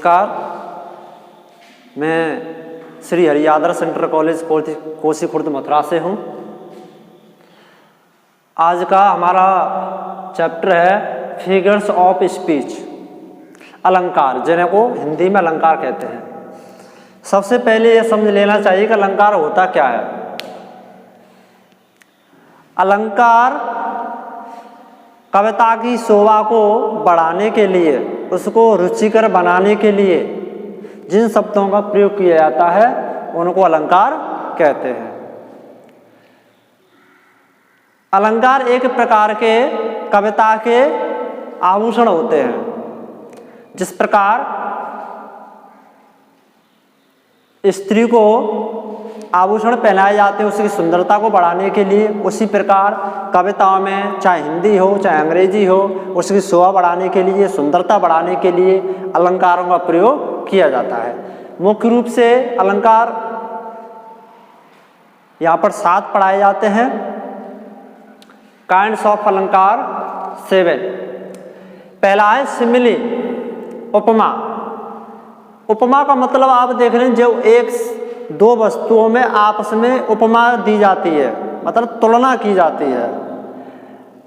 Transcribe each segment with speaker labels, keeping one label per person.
Speaker 1: नमस्कार, मैं श्री हरि आदर्श inter college Kosi Khurd Mathura से हूँ। आज का हमारा चैप्टर है फिगर्स ऑफ स्पीच, अलंकार, जिन्हें को हिंदी में अलंकार कहते हैं। सबसे पहले ये समझ लेना चाहिए कि अलंकार होता क्या है। अलंकार कविता की शोभा को बढ़ाने के लिए, उसको रुचिकर बनाने के लिए जिन शब्दों का प्रयोग किया जाता है उनको अलंकार कहते हैं। अलंकार एक प्रकार के कविता के आभूषण होते हैं। जिस प्रकार स्त्री को आभूषण पहनाए जाते हैं उसकी सुंदरता को बढ़ाने के लिए, उसी प्रकार कविताओं में चाहे हिंदी हो चाहे अंग्रेजी हो उसकी शोभा बढ़ाने के लिए, सुंदरता बढ़ाने के लिए अलंकारों का प्रयोग किया जाता है। मुख्य रूप से अलंकार यहाँ पर 7 पढ़ाए जाते हैं। काइंड्स ऑफ अलंकार 7। पहला है सिमिली, उपमा। उपमा का मतलब आप देख रहे हैं जो दो वस्तुओं में आपस में उपमा दी जाती है, मतलब तुलना की जाती है।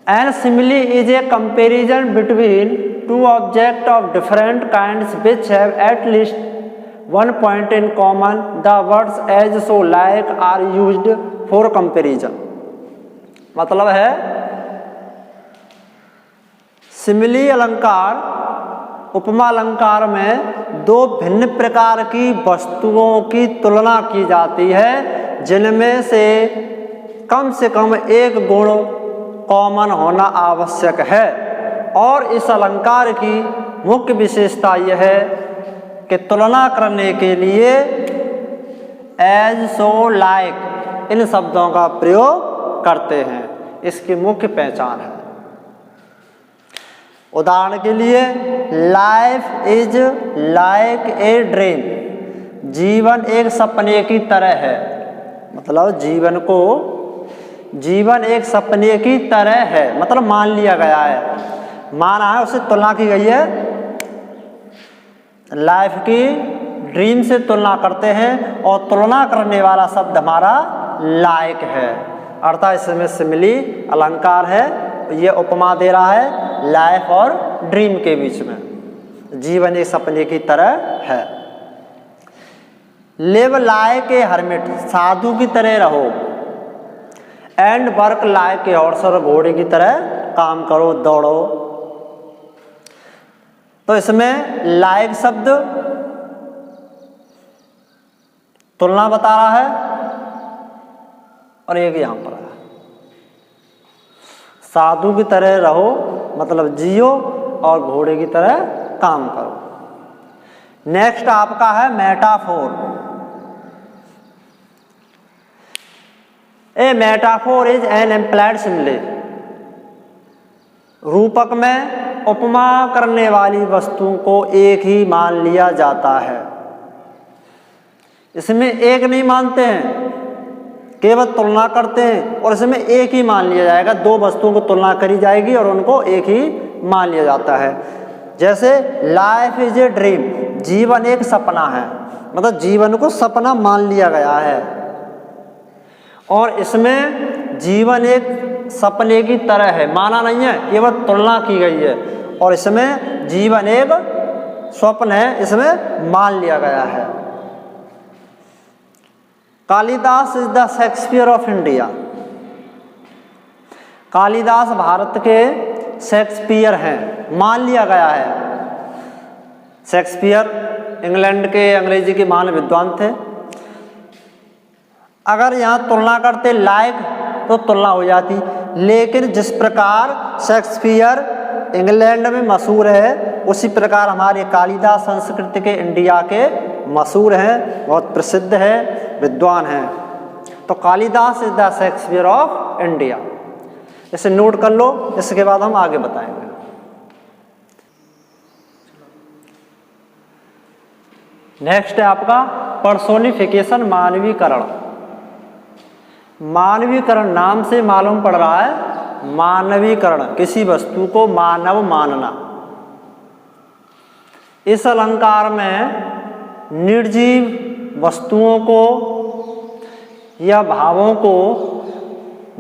Speaker 1: And simile is a comparison between two object of different kinds which have at least one point in common. The words as so like are used for comparison. मतलब है सिमिली अलंकार, उपमा अलंकार में दो भिन्न प्रकार की वस्तुओं की तुलना की जाती है जिनमें से कम एक गुण कॉमन होना आवश्यक है। और इस अलंकार की मुख्य विशेषता यह है कि तुलना करने के लिए एज सो लाइक इन शब्दों का प्रयोग करते हैं, इसकी मुख्य पहचान है। उदाहरण के लिए life is like a dream, जीवन एक सपने की तरह है। मतलब जीवन एक सपने की तरह है, मतलब मान लिया गया है, माना है, उससे तुलना की गई है। लाइफ की ड्रीम से तुलना करते हैं और तुलना करने वाला शब्द हमारा लाइक है, अर्थात इसमें सिमिली अलंकार है। ये उपमा दे रहा है लाइफ और ड्रीम के बीच में, जीवन एक सपने की तरह है। लिव लाइक ए हर्मिट, साधु की तरह रहो। And work like a horse, और घोड़े की तरह काम करो, दौड़ो। तो इसमें लाइक शब्द तुलना बता रहा है और एक यहां पर है साधु की तरह रहो, मतलब जियो, और घोड़े की तरह काम करो। नेक्स्ट आपका है metaphor. A metaphor is an employed simile. रूपक में उपमा करने वाली वस्तु को एक ही मान लिया जाता है। इसमें एक नहीं मानते हैं, केवल तुलना करते हैं, और इसमें एक ही मान लिया जाएगा। दो वस्तुओं को तुलना करी जाएगी और उनको एक ही मान लिया जाता है। जैसे लाइफ इज ए ड्रीम, जीवन एक सपना है, मतलब जीवन को सपना मान लिया गया है। और इसमें जीवन एक सपने की तरह है, माना नहीं है, केवल तुलना की गई है। और इसमें जीवन एक स्वप्न है, इसमें मान लिया गया है। Kalidas is the Shakespeare of India. Kalidas Bharat के शेक्सपियर हैं, मान लिया गया है। शेक्सपियर इंग्लैंड के अंग्रेजी के महान विद्वान थे। अगर यहाँ तुलना करते लाइक तो तुलना हो जाती, लेकिन जिस प्रकार शेक्सपियर इंग्लैंड में मशहूर है उसी प्रकार हमारे कालिदास संस्कृत के इंडिया के मशहूर हैं, बहुत प्रसिद्ध है, विद्वान हैं। तो Kalidas is the Shakespeare of India, इसे नोट कर लो, इसके बाद हम आगे बताएंगे। नेक्स्ट है आपका पर्सोनिफिकेशन, मानवीकरण। मानवीकरण नाम से मालूम पड़ रहा है मानवीकरण, किसी वस्तु को मानव मानना। इस अलंकार में निर्जीव वस्तुओं को या भावों को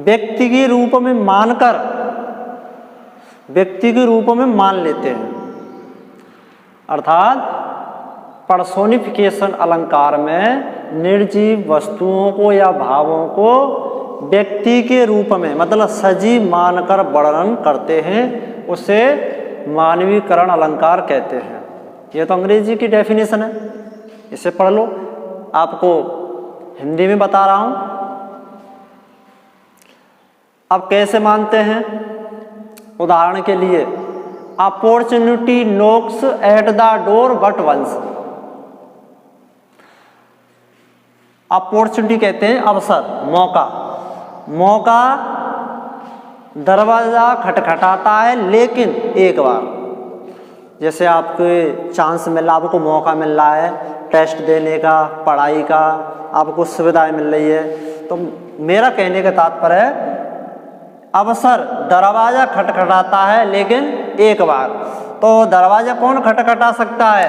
Speaker 1: व्यक्ति के रूप में मानकर व्यक्ति के रूप में मान लेते हैं। अर्थात पर्सोनिफिकेशन अलंकार में निर्जीव वस्तुओं को या भावों को व्यक्ति के रूप में मतलब सजीव मानकर वर्णन करते हैं, उसे मानवीकरण अलंकार कहते हैं। यह तो अंग्रेजी की डेफिनेशन है, इसे पढ़ लो, आपको हिंदी में बता रहा हूं। अब कैसे मानते हैं? उदाहरण के लिए, opportunity knocks at the door but once. Opportunity कहते हैं अवसर, मौका। मौका दरवाजा खटखटाता है लेकिन एक बार। जैसे आपके चांस मिला, आपको मौका मिल रहा है टेस्ट देने का, पढ़ाई का, आपको सुविधाएं मिल रही है। तो मेरा कहने का तात्पर्य है अवसर दरवाजा खटखटाता है लेकिन एक बार। तो दरवाजा कौन खटखटा सकता है?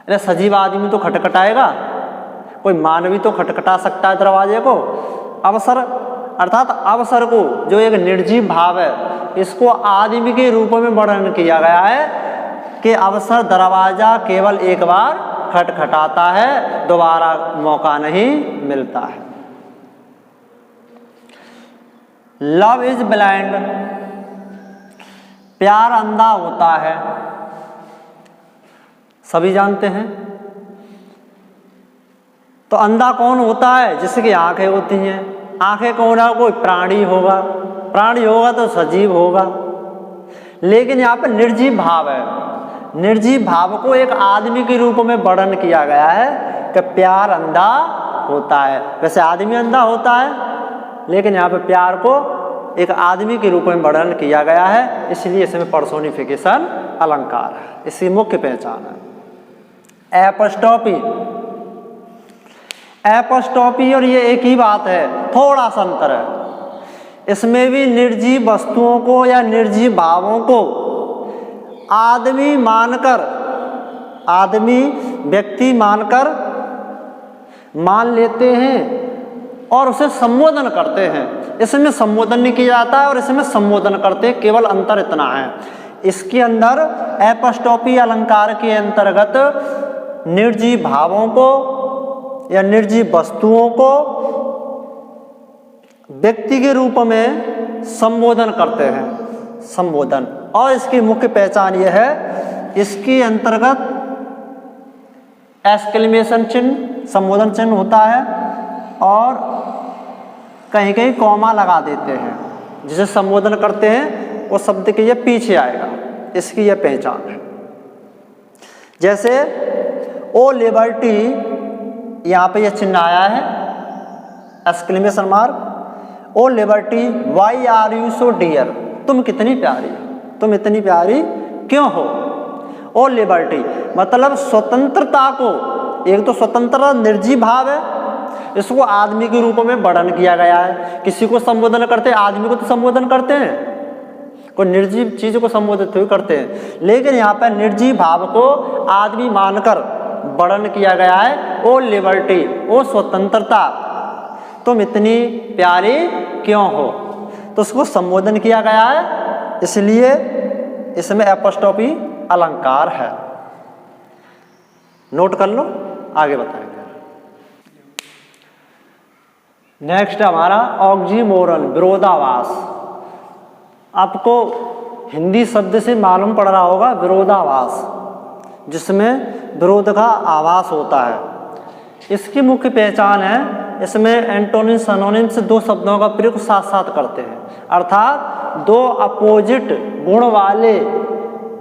Speaker 1: अरे सजीव आदमी तो खटखटाएगा, कोई मानवी तो खटखटा सकता है दरवाजे को। अवसर अर्थात अवसर को, जो एक निर्जीव भाव है, इसको आदमी के रूप में वर्णन किया गया है कि अवसर दरवाजा केवल एक बार खटखटाता है, दोबारा मौका नहीं मिलता है। लव इज ब्लाइंड, प्यार अंधा होता है, सभी जानते हैं। तो अंधा कौन होता है? जिसकी आंखें होती हैं। आंखें कौन है? कोई प्राणी होगा, प्राणी होगा तो सजीव होगा। लेकिन यहाँ पर निर्जीव भाव है। निर्जीव भाव को एक आदमी के रूप में वर्णन किया गया है कि प्यार अंधा होता है। वैसे आदमी अंधा होता है, लेकिन यहाँ पे प्यार को एक आदमी के रूप में वर्णन किया गया है, इसलिए इसमें पर्सोनिफिकेशन अलंकार है। इसकी मुख्य पहचान है एपोस्ट्रोफी। एपोस्ट्रोफी और ये एक ही बात है, थोड़ा सा अंतर है। इसमें भी निर्जीव वस्तुओं को या निर्जीव भावों को आदमी मानकर, आदमी व्यक्ति मानकर मान लेते हैं और उसे संबोधन करते हैं। इसमें संबोधन नहीं किया जाता है और इसमें संबोधन करते हैं, केवल अंतर इतना है। इसके अंदर एपोस्ट्रोफी अलंकार के अंतर्गत निर्जीव भावों को या निर्जीव वस्तुओं को व्यक्ति के रूप में संबोधन करते हैं, संबोधन। और इसकी मुख्य पहचान यह है, इसके अंतर्गत एक्सक्लेमेशन चिन्ह, संबोधन चिन्ह होता है और कहीं कहीं कॉमा लगा देते हैं। जिसे संबोधन करते हैं वो शब्द के ये पीछे आएगा, इसकी यह पहचान है। जैसे ओ लिबर्टी, यहाँ पे यह चिन्ह आया है exclamation mark. O liberty why are you so dear, तुम कितनी प्यारी हो, तुम इतनी प्यारी क्यों हो। ओ लिबर्टी मतलब स्वतंत्रता को, एक तो स्वतंत्र निर्जीव भाव है, इसको आदमी के रूप में वर्णन किया गया है। किसी को संबोधन करते हैं, आदमी को तो संबोधन करते हैं, कोई निर्जीव चीज को संबोधित हुए करते हैं। लेकिन यहाँ पर निर्जीव भाव को आदमी मानकर वर्णन किया गया है। ओ लिबर्टी, ओ स्वतंत्रता, तुम इतनी प्यारी क्यों हो, तो उसको संबोधन किया गया है, इसलिए इसमें एपोस्ट्रोफी अलंकार है। नोट कर लो, आगे बताएंगे। नेक्स्ट हमारा ऑक्सीमोरन, विरोधाभास। आपको हिंदी शब्द से मालूम पड़ रहा होगा विरोधाभास, जिसमें विरोध का आभास होता है। इसकी मुख्य पहचान है, इसमें एंटोनिम सिनोनिम से दो शब्दों का प्रयोग साथ साथ करते हैं। अर्थात दो अपोजिट गुण वाले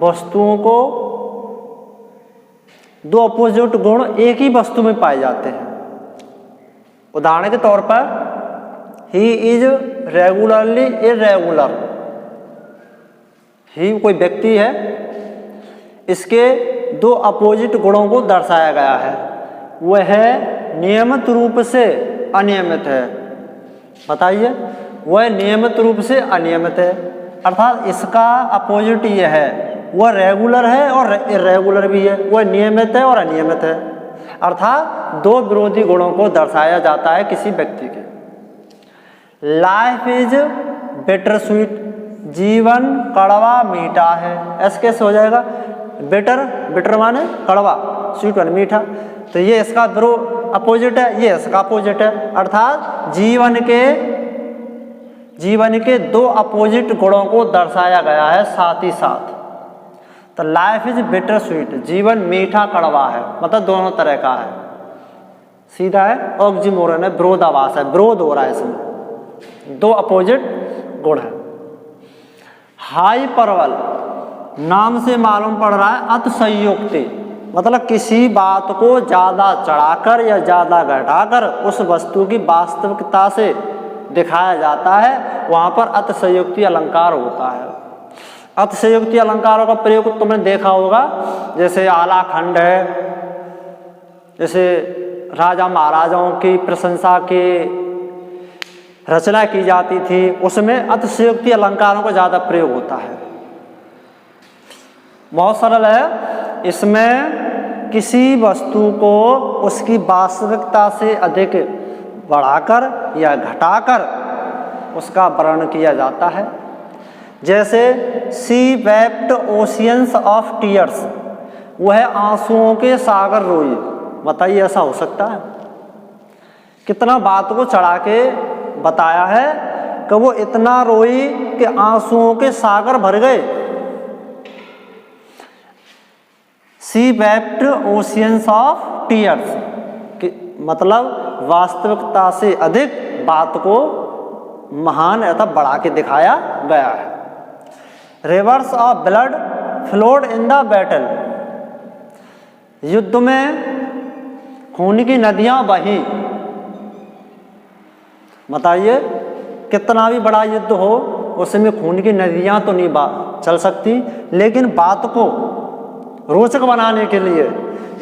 Speaker 1: वस्तुओं को, दो अपोजिट गुण एक ही वस्तु में पाए जाते हैं। उदाहरण के तौर पर ही इज रेगुलरली इरेगुलर। ही कोई व्यक्ति है, इसके दो अपोजिट गुणों को दर्शाया गया है। वह नियमित रूप से अनियमित है। बताइए, वह नियमित रूप से अनियमित है, अर्थात इसका अपोजिट यह है, वह रेगुलर है और इरेगुलर भी है, वह नियमित है और अनियमित है। अर्थात दो विरोधी गुणों को दर्शाया जाता है किसी व्यक्ति के। लाइफ इज बिटर स्वीट, जीवन कड़वा मीठा है। ऐसे कैसे हो जाएगा? बिटर, बिटर माने कड़वा, स्वीट माने मीठा, तो ये इसका अपोजिट है, ये इसका अपोजिट है। अर्थात जीवन के दो अपोजिट गुणों को दर्शाया गया है साथ ही साथ। तो लाइफ इज बिटर स्वीट, जीवन मीठा कड़वा है, मतलब दोनों तरह का है। सीधा है, ऑक्सीमोरन है, विरोधाभास है, विरोध हो रहा है इसमें, दो अपोजिट गुण है। हाइपरबल नाम से मालूम पड़ रहा है अतिशयोक्ति, मतलब किसी बात को ज़्यादा चढ़ाकर या ज़्यादा घटाकर उस वस्तु की वास्तविकता से दिखाया जाता है, वहाँ पर अतिशयोक्ति अलंकार होता है। अतिशयोक्ति अलंकारों का प्रयोग तुमने देखा होगा, जैसे आलाखंड है, जैसे राजा महाराजाओं की प्रशंसा की रचना की जाती थी, उसमें अतिशयोक्ति अलंकारों का ज़्यादा प्रयोग होता है। बहुत सरल है, इसमें किसी वस्तु को उसकी वास्तविकता से अधिक बढ़ाकर या घटाकर उसका वर्णन किया जाता है। जैसे सी वेप्ट ओशियंस ऑफ टीयर्स, वह आंसुओं के सागर रोई। बताइए ऐसा हो सकता है? कितना बात को चढ़ा के बताया है कि वो इतना रोई कि आंसुओं के सागर भर गए। सी वेप्ट ओशियंस ऑफ टीयर्स, मतलब वास्तविकता से अधिक बात को महान अथवा बढ़ा के दिखाया गया है। Reverse of blood flowed in the battle, युद्ध में खून की नदियां बही। बताइए, कितना भी बड़ा युद्ध हो उसमें खून की नदियां तो नहीं चल सकती, लेकिन बात को रोचक बनाने के लिए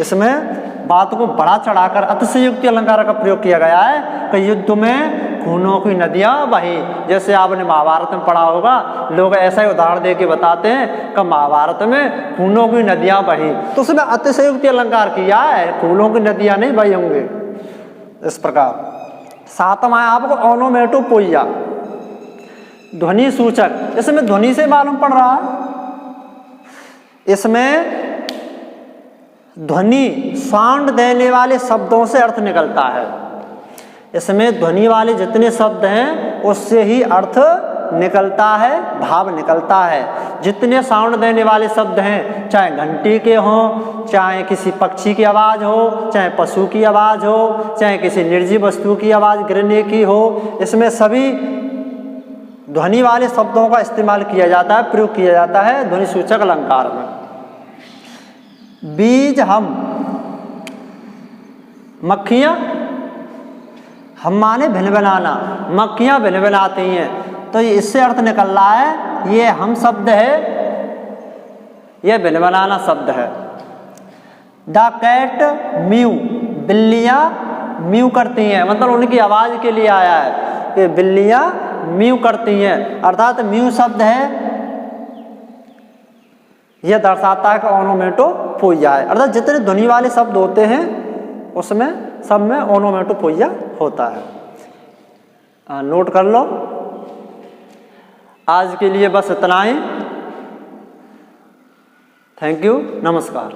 Speaker 1: इसमें बात को बढ़ा चढ़ाकर अतिशयोक्ति अलंकार का प्रयोग किया गया है कि युद्ध में खूनों की नदियां बही। जैसे आपने महाभारत में पढ़ा होगा, लोग ऐसा ही उदाहरण दे के बताते हैं कि महाभारत में खूनों की नदियां बही, तो उसमें अतिशयोक्ति अलंकार किया है, खूनों की नदियां नहीं बही होंगे। इस प्रकार सातवां है आपको ओनोमेटोपोइया, ध्वनि सूचक। इसमें ध्वनि से मालूम पड़ रहा है, इसमें ध्वनि साउंड देने वाले शब्दों से अर्थ निकलता है। इसमें ध्वनि वाले जितने शब्द हैं उससे ही अर्थ निकलता है, भाव निकलता है। जितने साउंड देने वाले शब्द हैं, चाहे घंटी के हों, चाहे किसी पक्षी की आवाज़ हो, चाहे पशु की आवाज़ हो, चाहे किसी निर्जीव वस्तु की आवाज़ गिरने की हो, इसमें सभी ध्वनि वाले शब्दों का इस्तेमाल किया जाता है, प्रयोग किया जाता है ध्वनि सूचक अलंकार में। बीज हम, मक्खियाँ, हम माने भिनभिनाना, मक्खियाँ भिनभिनाती हैं, तो इससे अर्थ निकल रहा है ये हम शब्द है, ये भिनभिनाना शब्द है। द कैट म्यू, बिल्लियाँ म्यू करती हैं, मतलब उनकी आवाज़ के लिए आया है कि बिल्लियाँ म्यू करती हैं, अर्थात म्यू शब्द है, यह दर्शाता है कि ओनोमेटोपोइया है। अर्थात जितने ध्वनि वाले शब्द होते हैं उसमें सब में ओनोमेटोपोइया होता है। नोट कर लो। आज के लिए बस इतना ही। थैंक यू, नमस्कार।